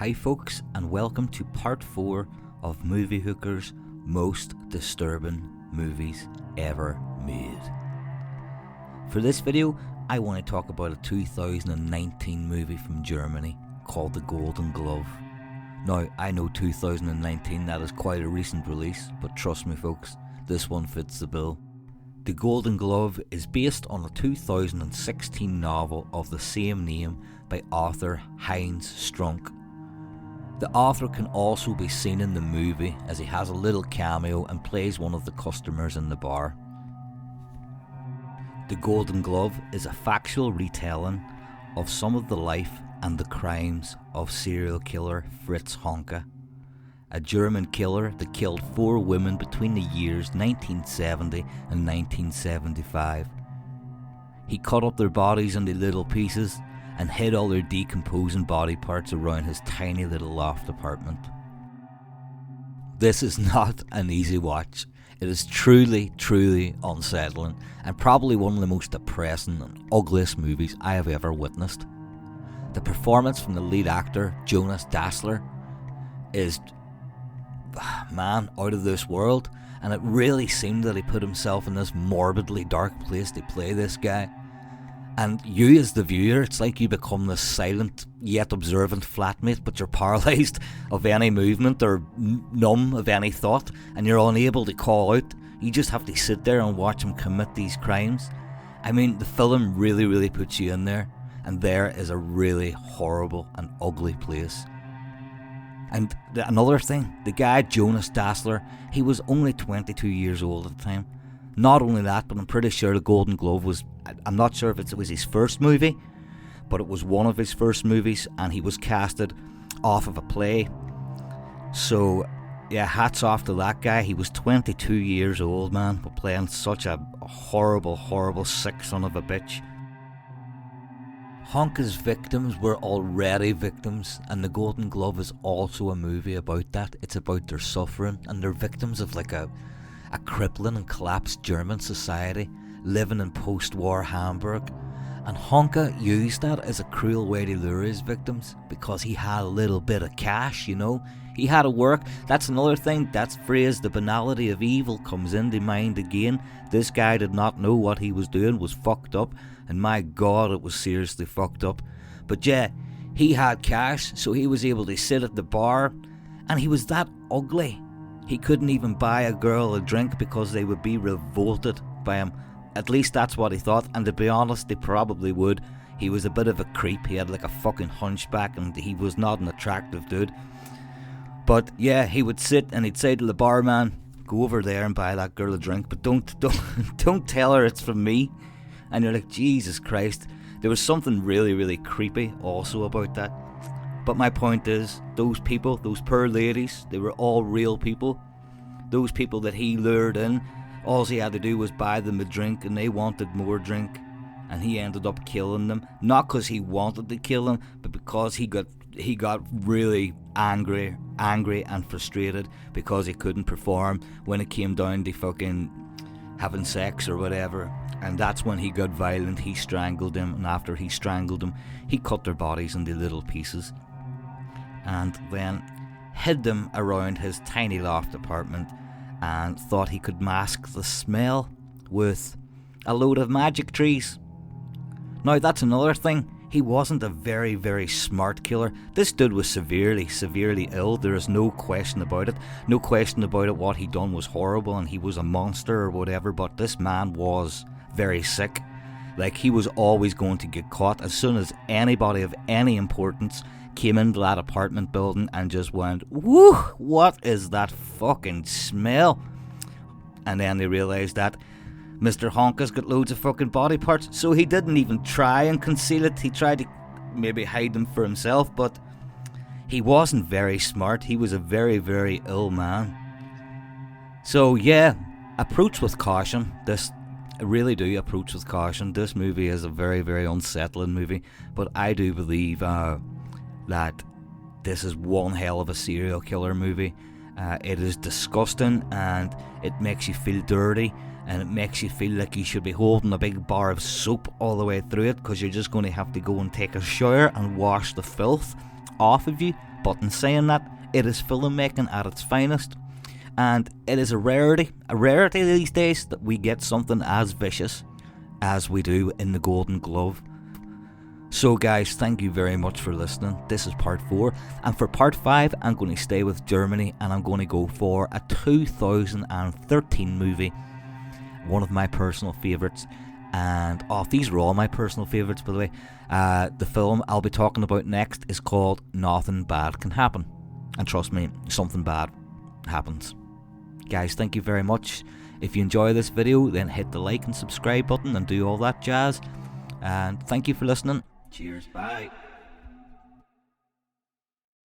Hi folks, and welcome to part 4 of Movie Hooker's most disturbing movies ever made. For this video, I want to talk about a 2019 movie from Germany called The Golden Glove. Now, I know 2019, that is quite a recent release, but trust me folks, this one fits the bill. The Golden Glove is based on a 2016 novel of the same name by author Heinz Strunk. The author can also be seen in the movie as he has a little cameo and plays one of the customers in the bar. The Golden Glove is a factual retelling of some of the life and the crimes of serial killer Fritz Honka, a German killer that killed 4 women between the years 1970 and 1975. He cut up their bodies into little pieces and hid all their decomposing body parts around his tiny little loft apartment. This is not an easy watch. It is truly unsettling and probably one of the most depressing and ugliest movies I have ever witnessed. The performance from the lead actor, Jonas Dassler, is, man, out of this world, and it really seemed that he put himself in this morbidly dark place to play this guy. And you as the viewer, it's like you become this silent yet observant flatmate, but you're paralysed of any movement or numb of any thought, and you're unable to call out. You just have to sit there and watch him commit these crimes. I mean, the film really puts you in there, and there is a really horrible and ugly place. And another thing, the guy Jonas Dassler, he was only 22 years old at the time. Not only that, but I'm pretty sure The Golden Glove was, I'm not sure if it was his first movie, but it was one of his first movies, and he was casted off of a play. So, yeah, hats off to that guy. He was 22 years old, man, but playing such a horrible, sick son of a bitch. Honka's victims were already victims, and The Golden Glove is also a movie about that. It's about their suffering, and they're victims of like a crippling and collapsed German society living in post-war Hamburg. And Honka used that as a cruel way to lure his victims because he had a little bit of cash, you know. He had to work. That's another thing. That phrase, the banality of evil, comes into mind again. This guy did not know what he was doing, was fucked up, and my God, it was seriously fucked up. But yeah, he had cash, so he was able to sit at the bar, and he was that ugly. He couldn't even buy a girl a drink because they would be revolted by him. At least that's what he thought, and to be honest, they probably would. He was a bit of a creep. He had like a fucking hunchback, and he was not an attractive dude. But yeah, he would sit and he'd say to the barman, "Go over there and buy that girl a drink, but don't tell her it's from me." And you're like, Jesus Christ. There was something really creepy also about that. But my point is, those people, those poor ladies, they were all real people. Those people that he lured in, all he had to do was buy them a drink, and they wanted more drink, and he ended up killing them. Not because he wanted to kill them, but because he got really angry and frustrated because he couldn't perform when it came down to fucking having sex or whatever. And that's when he got violent. He strangled them, and after he strangled them, he cut their bodies into little pieces and then hid them around his tiny loft apartment and thought he could mask the smell with a load of magic trees. Now that's another thing. He wasn't a very smart killer. This dude was severely ill. There is no question about it. No question about it. What he done was horrible and he was a monster or whatever, but this man was very sick. Like, he was always going to get caught as soon as anybody of any importance came into that apartment building and just went, "Woo, what is that fucking smell?" And then they realised that Mr. Honka's got loads of fucking body parts, so he didn't even try and conceal it. He tried to maybe hide them for himself, but he wasn't very smart. He was a very ill man. So yeah, approach with caution. I really do approach with caution. This movie is a very unsettling movie, but I do believe that this is one hell of a serial killer movie. It is disgusting, and it makes you feel dirty, and it makes you feel like you should be holding a big bar of soap all the way through it, because you're just going to have to go and take a shower and wash the filth off of you But in saying that, it is filmmaking at its finest, and it is a rarity these days that we get something as vicious as we do in the Golden Glove. So guys, thank you very much for listening. This is part 4, and for part 5 I'm going to stay with Germany, and I'm going to go for a 2013 movie, one of my personal favourites. And these are all my personal favourites, by the way. The film I'll be talking about next is called Nothing Bad Can Happen, and trust me, something bad happens. Guys, thank you very much. If you enjoy this video, then hit the like and subscribe button and do all that jazz. And thank you for listening. Cheers, bye.